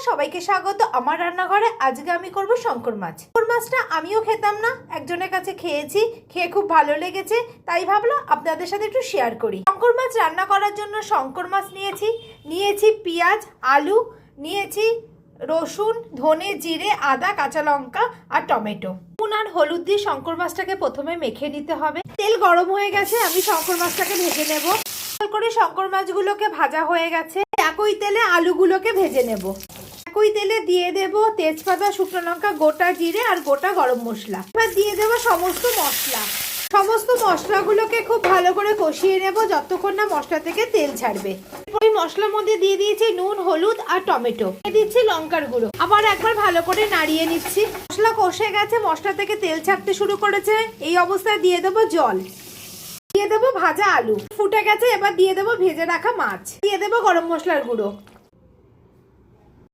সবাইকে স্বাগত আমার রান্নাঘরে। আজকে আমি করব শঙ্কর মাছ। শঙ্কর মাছটা আমিও খেতাম না, একজনের কাছে খেয়েছি, খেয়ে খুব ভালো লেগেছে, তাই ভাবলাম আপনাদের সাথে একটু শেয়ার করি। শঙ্কর মাছ রান্না করার জন্য শঙ্কর মাছ নিয়েছি পেঁয়াজ, আলু, নিয়েছি রসুন, ধনে, জিরে, আদা, কাঁচা লঙ্কা আর টমেটো। নুন আর হলুদ দিয়ে শঙ্কর মাছটাকে প্রথমে মেখে নিতে হবে। তেল গরম হয়ে গেছে, আমি শঙ্কর মাছটাকে ভেজে নেব। করে শঙ্কর মাছগুলোকে ভাজা হয়ে গেছে, একই তেলে আলুগুলোকে ভেজে নেব। একই তেলে দিয়ে দেব তেজপাতা, শুকনো লঙ্কা, গোটা জিরে আর গোটা গরম মশলা। এবার দিয়ে দেব সমস্ত মশলা। সমস্ত মশলাগুলোকে খুব ভালো করে কষিয়ে নেব যতক্ষণ না মশলা থেকে তেল ছাড়বে। ওই মশলার মধ্যে দিয়ে দিয়েছি নুন, হলুদ আর টমেটো, দিয়ে দিচ্ছি লঙ্কার গুঁড়ো। আবার একবার ভালো করে নাড়িয়ে নিচ্ছি। মশলা কষে গেছে, মশলা থেকে তেল ছাড়তে শুরু করেছে। এই অবস্থায় দিয়ে দেবো জল, দিয়ে দেবো ভাজা আলু, ফুটে গেছে। এবার দিয়ে দেবো ভেজে রাখা মাছ, দিয়ে দেবো গরম মশলার গুঁড়ো,